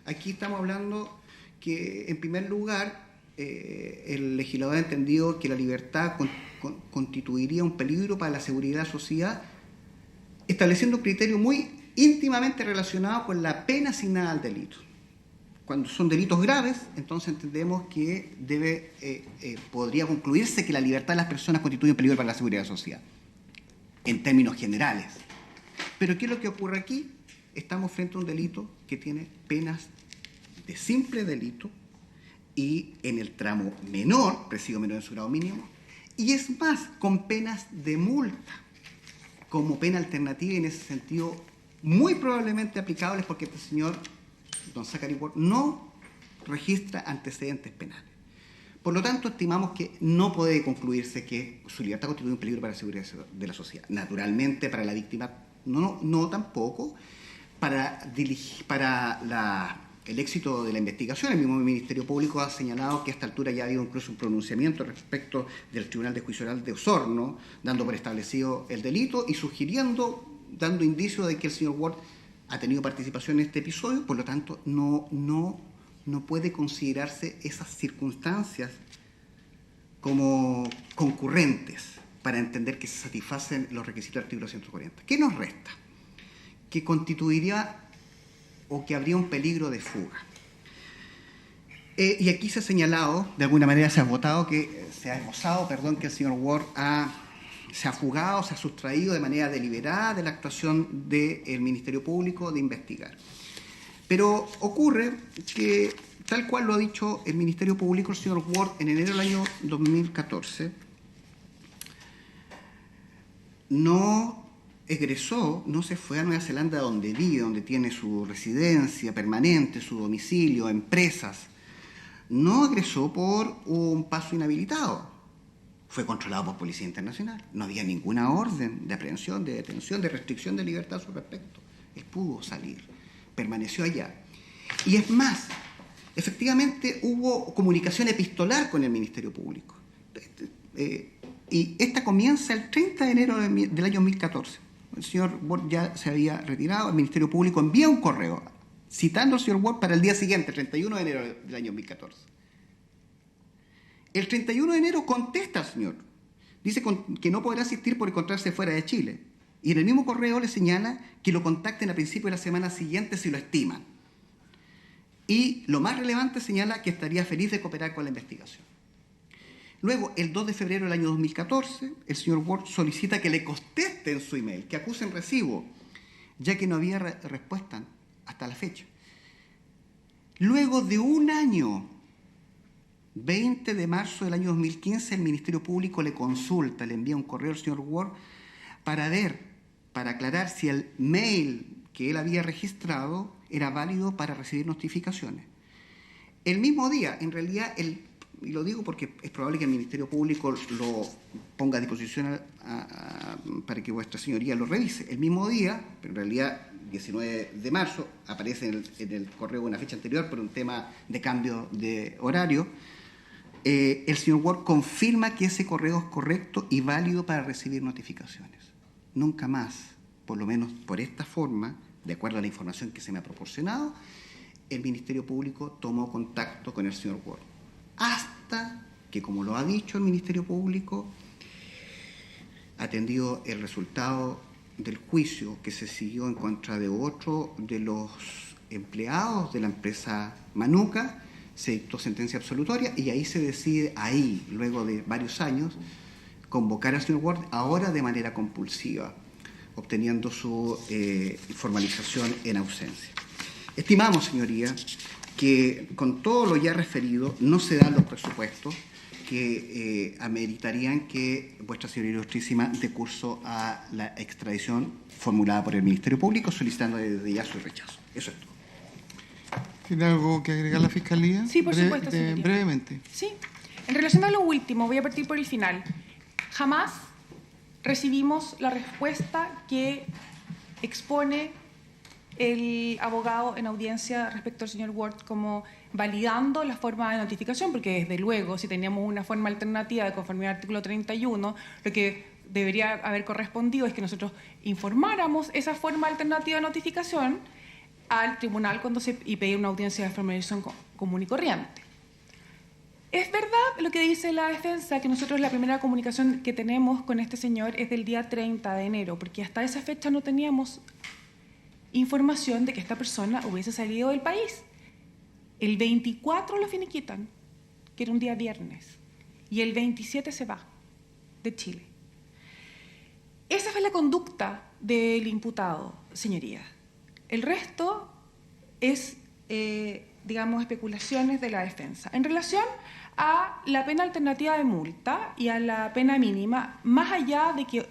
Aquí estamos hablando que, en primer lugar, el legislador ha entendido que la libertad constituiría un peligro para la seguridad de la sociedad, estableciendo un criterio muy íntimamente relacionado con la pena asignada al delito. Cuando son delitos graves, entonces entendemos que podría concluirse que la libertad de las personas constituye un peligro para la seguridad de la sociedad, en términos generales. Pero ¿qué es lo que ocurre aquí? Estamos frente a un delito que tiene penas de simple delito y en el tramo menor, presidio menor en su grado mínimo, y es más, con penas de multa, como pena alternativa, y en ese sentido muy probablemente aplicables porque este señor, don Zachary Ward, no registra antecedentes penales. Por lo tanto, estimamos que no puede concluirse que su libertad constituye un peligro para la seguridad de la sociedad. Naturalmente, para la víctima, no tampoco. Para el éxito de la investigación. El mismo Ministerio Público ha señalado que a esta altura ya ha habido incluso un pronunciamiento respecto del Tribunal de Juicio Oral de Osorno, dando por establecido el delito y sugiriendo, dando indicio de que el señor Ward ha tenido participación en este episodio. Por lo tanto, no puede considerarse esas circunstancias como concurrentes para entender que se satisfacen los requisitos del artículo 140. ¿Qué nos resta? Que constituiría o que habría un peligro de fuga. Y aquí se ha señalado, de alguna manera se ha esbozado que el señor Ward se ha fugado, se ha sustraído de manera deliberada de la actuación del Ministerio Público de investigar. Pero ocurre que, tal cual lo ha dicho el Ministerio Público, el señor Ward, en enero del año 2014, no egresó, no se fue a Nueva Zelanda donde vive, donde tiene su residencia permanente, su domicilio, empresas. No egresó por un paso inhabilitado. Fue controlado por Policía Internacional. No había ninguna orden de aprehensión, de detención, de restricción de libertad a su respecto. Él pudo salir, permaneció allá. Y es más, efectivamente hubo comunicación epistolar con el Ministerio Público. Y esta comienza el 30 de enero del año 2014. El señor Ward ya se había retirado, el Ministerio Público envía un correo citando al señor Ward para el día siguiente, el 31 de enero del año 2014. El 31 de enero contesta al señor. Dice que no podrá asistir por encontrarse fuera de Chile. Y en el mismo correo le señala que lo contacten a principios de la semana siguiente si lo estiman. Y lo más relevante, señala que estaría feliz de cooperar con la investigación. Luego, el 2 de febrero del año 2014, el señor Ward solicita que le contesten su email, que acusen recibo, ya que no había respuesta hasta la fecha. Luego de un año, 20 de marzo del año 2015, el Ministerio Público le consulta, le envía un correo al señor Ward para aclarar si el mail que él había registrado era válido para recibir notificaciones. El mismo día, en realidad, y lo digo porque es probable que el Ministerio Público lo ponga a disposición para que vuestra señoría lo revise. El mismo día, pero en realidad 19 de marzo, aparece en el correo una fecha anterior por un tema de cambio de horario, el señor Ward confirma que ese correo es correcto y válido para recibir notificaciones. Nunca más, por lo menos por esta forma, de acuerdo a la información que se me ha proporcionado, el Ministerio Público tomó contacto con el señor Ward. Hasta que, como lo ha dicho el Ministerio Público, atendido el resultado del juicio que se siguió en contra de otro de los empleados de la empresa Manuka, se dictó sentencia absolutoria y ahí se decide, luego de varios años, convocar al señor Ward, ahora de manera compulsiva, obteniendo su formalización en ausencia. Estimamos, señoría, que con todo lo ya referido no se dan los presupuestos que ameritarían que vuestra señoría ilustrísima dé curso a la extradición formulada por el Ministerio Público, solicitando desde ya su rechazo. Eso es todo. ¿Tiene algo que agregar la Fiscalía? Sí, por supuesto, señoría. Brevemente. Sí. En relación a lo último, voy a partir por el final. Jamás recibimos la respuesta que expone el abogado en audiencia respecto al señor Ward como validando la forma de notificación, porque desde luego, si teníamos una forma alternativa de conformidad al artículo 31, lo que debería haber correspondido es que nosotros informáramos esa forma alternativa de notificación al tribunal y pedir una audiencia de formalización común y corriente. Es verdad lo que dice la defensa, que nosotros la primera comunicación que tenemos con este señor es del día 30 de enero, porque hasta esa fecha no teníamos información de que esta persona hubiese salido del país. El 24 lo finiquitan, que era un día viernes, y el 27 se va de Chile. Esa fue la conducta del imputado, señoría. El resto es, digamos, especulaciones de la defensa. En relación a la pena alternativa de multa y a la pena mínima, más allá de que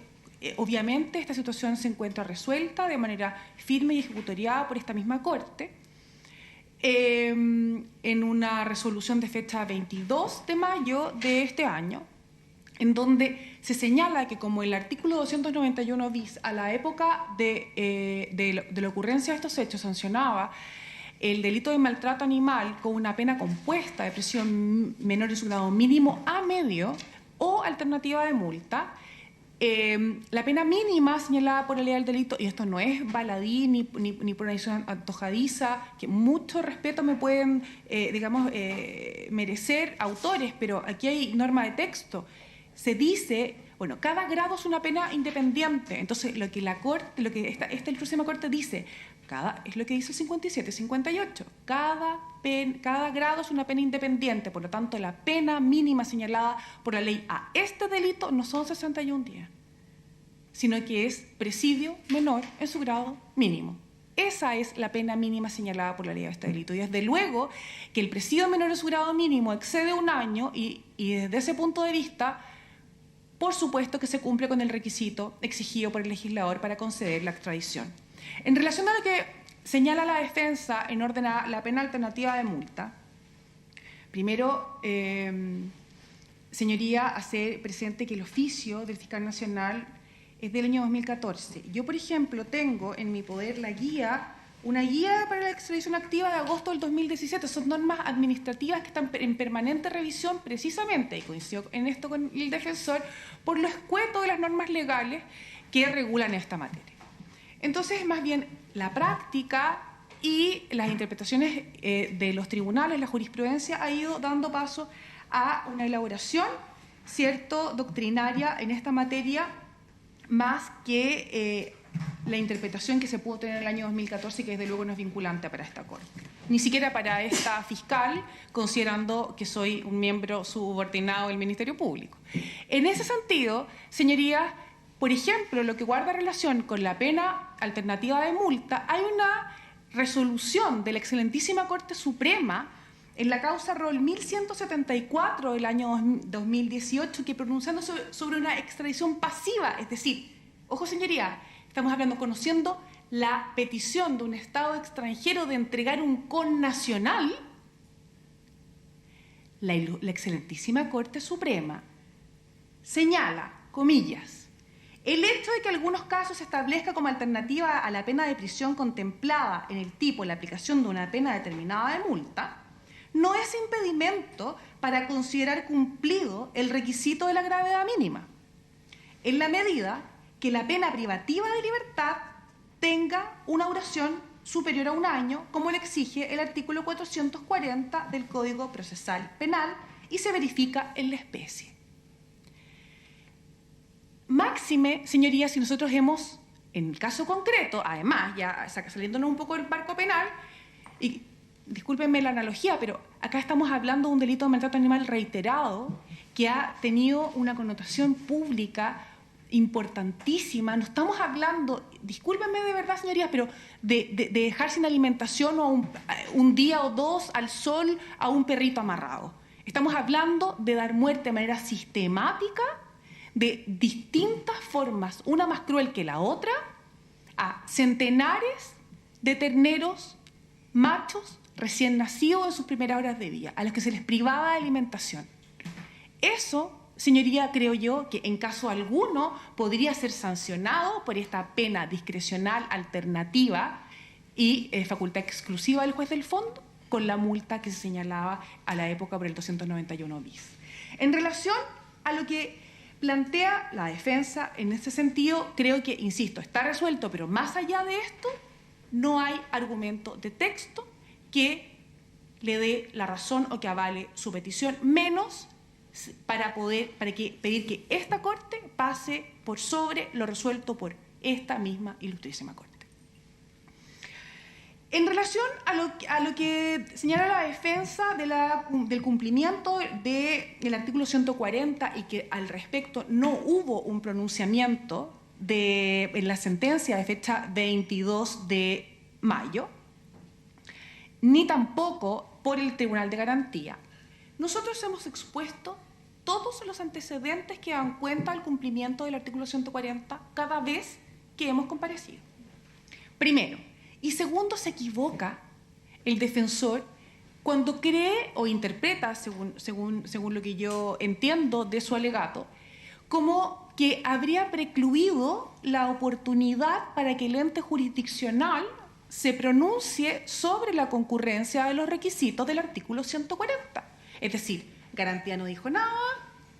obviamente esta situación se encuentra resuelta de manera firme y ejecutoriada por esta misma Corte, en una resolución de fecha 22 de mayo de este año, en donde se señala que como el artículo 291 bis a la época de la ocurrencia de estos hechos sancionaba el delito de maltrato animal con una pena compuesta de prisión menor en su grado mínimo a medio o alternativa de multa. La pena mínima señalada por la ley del delito, y esto no es baladí ni por una decisión antojadiza, que mucho respeto me pueden, merecer autores, pero aquí hay norma de texto. Se dice, bueno, cada grado es una pena independiente. Entonces, lo que la Corte, lo que esta próxima Corte dice, es lo que dice el 57, 58. Cada grado es una pena independiente, por lo tanto, la pena mínima señalada por la ley a este delito no son 61 días, sino que es presidio menor en su grado mínimo. Esa es la pena mínima señalada por la ley a este delito. Y desde luego que el presidio menor en su grado mínimo excede 1 año y desde ese punto de vista, por supuesto que se cumple con el requisito exigido por el legislador para conceder la extradición. En relación a lo que señala la defensa en orden a la pena alternativa de multa, primero, señoría, hacer presente que el oficio del fiscal nacional es del año 2014. Yo, por ejemplo, tengo en mi poder una guía para la extradición activa de agosto del 2017. Son normas administrativas que están en permanente revisión precisamente, y coincido en esto con el defensor, por lo escueto de las normas legales que regulan esta materia. Entonces, más bien, la práctica y las interpretaciones de los tribunales, la jurisprudencia, ha ido dando paso a una elaboración, ¿cierto?, doctrinaria en esta materia, más que la interpretación que se pudo tener en el año 2014, que desde luego no es vinculante para esta Corte. Ni siquiera para esta fiscal, considerando que soy un miembro subordinado del Ministerio Público. En ese sentido, señorías, por ejemplo, lo que guarda relación con la pena alternativa de multa, hay una resolución de la excelentísima Corte Suprema en la causa Rol 1174 del año 2018, que pronunciando sobre una extradición pasiva, es decir, ojo señoría, estamos hablando, conociendo la petición de un Estado extranjero de entregar un connacional, la excelentísima Corte Suprema señala, comillas, el hecho de que en algunos casos se establezca como alternativa a la pena de prisión contemplada en el tipo la aplicación de una pena determinada de multa, no es impedimento para considerar cumplido el requisito de la gravedad mínima, en la medida que la pena privativa de libertad tenga una duración superior a 1 año, como le exige el artículo 440 del Código Procesal Penal, y se verifica en la especie. Máxime, señorías, si nosotros hemos, en el caso concreto, además, ya saliéndonos un poco del marco penal, y discúlpenme la analogía, pero acá estamos hablando de un delito de maltrato animal reiterado que ha tenido una connotación pública importantísima. No estamos hablando, discúlpenme de verdad, señorías, pero de dejar sin alimentación o un día o 2 al sol a un perrito amarrado. Estamos hablando de dar muerte de manera sistemática, de distintas formas, una más cruel que la otra, a centenares de terneros machos recién nacidos en sus primeras horas de vida, a los que se les privaba de alimentación. Eso, señoría, creo yo que en caso alguno podría ser sancionado por esta pena discrecional alternativa y facultad exclusiva del juez del fondo, con la multa que se señalaba a la época por el 291 bis. En relación a lo que plantea la defensa, en este sentido, creo que, insisto, está resuelto, pero más allá de esto, no hay argumento de texto que le dé la razón o que avale su petición, menos para pedir que esta Corte pase por sobre lo resuelto por esta misma ilustrísima Corte. En relación a lo que señala la defensa del cumplimiento del artículo 140 y que al respecto no hubo un pronunciamiento en la sentencia de fecha 22 de mayo, ni tampoco por el Tribunal de Garantía, nosotros hemos expuesto todos los antecedentes que dan cuenta del cumplimiento del artículo 140 cada vez que hemos comparecido. Primero, y segundo, se equivoca el defensor cuando cree o interpreta, según lo que yo entiendo de su alegato, como que habría precluido la oportunidad para que el ente jurisdiccional se pronuncie sobre la concurrencia de los requisitos del artículo 140. Es decir, garantía no dijo nada,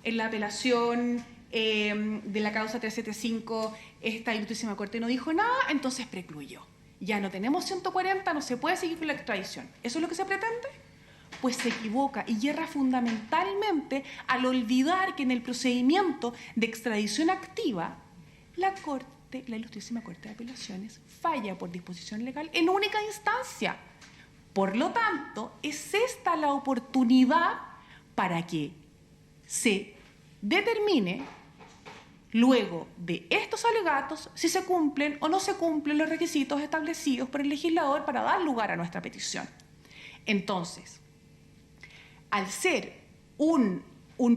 en la apelación de la causa 375 esta ilustrísima Corte no dijo nada, entonces precluyó. Ya no tenemos 140, no se puede seguir con la extradición. ¿Eso es lo que se pretende? Pues se equivoca y yerra fundamentalmente al olvidar que en el procedimiento de extradición activa, la ilustrísima Corte de Apelaciones falla por disposición legal en única instancia. Por lo tanto, es esta la oportunidad para que se determine, luego de estos alegatos, si se cumplen o no se cumplen los requisitos establecidos por el legislador para dar lugar a nuestra petición. Entonces, al ser un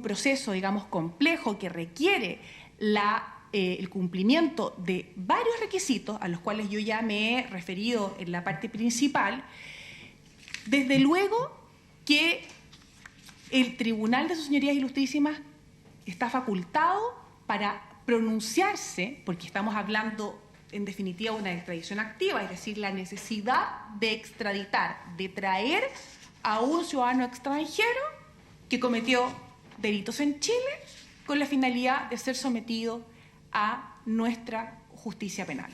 proceso, digamos, complejo que requiere el cumplimiento de varios requisitos, a los cuales yo ya me he referido en la parte principal, desde luego que el Tribunal de sus Señorías Ilustrísimas está facultado para pronunciarse, porque estamos hablando en definitiva de una extradición activa, es decir, la necesidad de extraditar, de traer a un ciudadano extranjero que cometió delitos en Chile con la finalidad de ser sometido a nuestra justicia penal.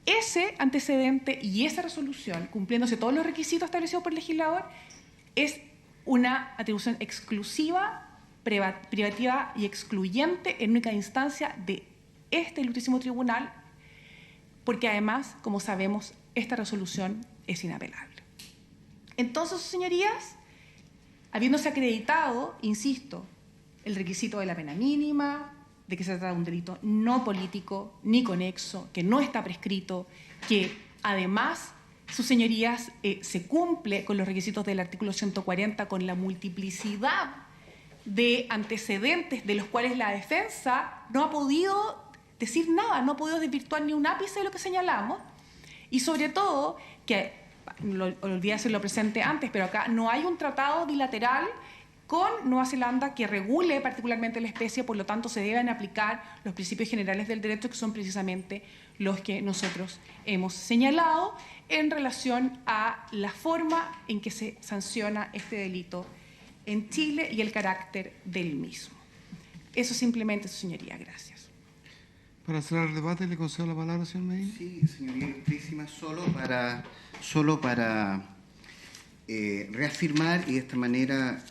Ese antecedente y esa resolución, cumpliéndose todos los requisitos establecidos por el legislador, es una atribución exclusiva, privativa y excluyente en única instancia de este ilustrísimo tribunal, porque además, como sabemos, esta resolución es inapelable. Entonces, señorías, habiéndose acreditado, insisto, el requisito de la pena mínima, de que se trata de un delito no político ni conexo, que no está prescrito, que además, sus señorías, se cumple con los requisitos del artículo 140 con la multiplicidad de antecedentes de los cuales la defensa no ha podido decir nada, no ha podido desvirtuar ni un ápice de lo que señalamos, y sobre todo, que olvidé hacerlo presente antes, pero acá no hay un tratado bilateral con Nueva Zelanda que regule particularmente la especie, por lo tanto se deben aplicar los principios generales del derecho, que son precisamente los que nosotros hemos señalado en relación a la forma en que se sanciona este delito en Chile y el carácter del mismo. Eso simplemente, su señoría. Gracias. Para cerrar el debate, le concedo la palabra, señor Medina. Sí, señoría ilustrísima, solo para reafirmar y de esta manera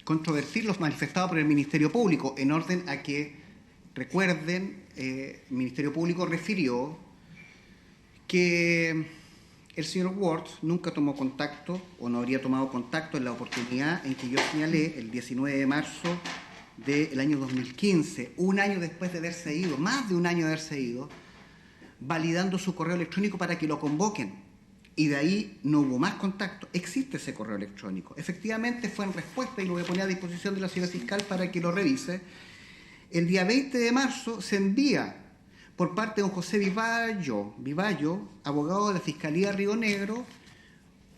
controvertir los manifestados por el Ministerio Público, en orden a que, recuerden, el Ministerio Público refirió que el señor Ward nunca tomó contacto o no habría tomado contacto en la oportunidad en que yo señalé, el 19 de marzo del año 2015, un año después de haberse ido, más de un año de haberse ido, validando su correo electrónico para que lo convoquen. Y de ahí no hubo más contacto. Existe ese correo electrónico. Efectivamente fue en respuesta, y lo voy a poner a disposición de la señora fiscal para que lo revise. El día 20 de marzo se envía por parte de don José Vivallo, abogado de la Fiscalía Río Negro,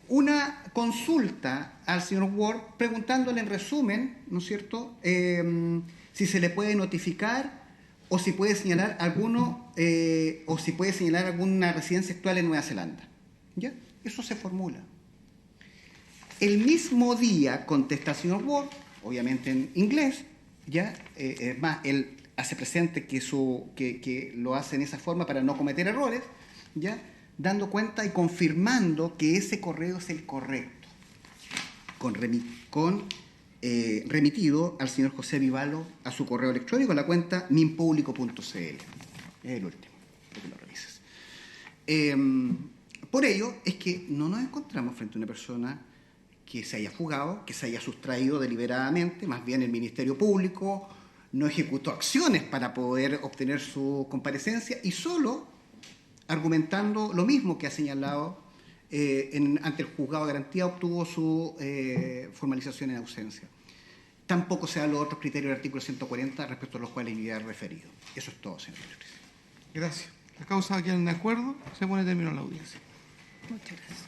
una consulta al señor Ward preguntándole en resumen, ¿no es cierto?, si se le puede notificar o si puede señalar alguna residencia actual en Nueva Zelanda. ¿Ya? Eso se formula. El mismo día contesta el señor Ward, obviamente en inglés, ¿ya? Es más, él hace presente que lo hace en esa forma para no cometer errores, ¿ya? Dando cuenta y confirmando que ese correo es el correcto, remitido al señor José Vivalo a su correo electrónico, a la cuenta minpublico.cl. Es el último, para que lo revises. Por ello es que no nos encontramos frente a una persona que se haya fugado, que se haya sustraído deliberadamente, más bien el Ministerio Público no ejecutó acciones para poder obtener su comparecencia y solo argumentando lo mismo que ha señalado ante el juzgado de garantía obtuvo su formalización en ausencia. Tampoco se dan los otros criterios del artículo 140 respecto a los cuales yo ya he referido. Eso es todo, señor Luis. Gracias. La causa queda en acuerdo. Se pone término a la audiencia. Muchas gracias.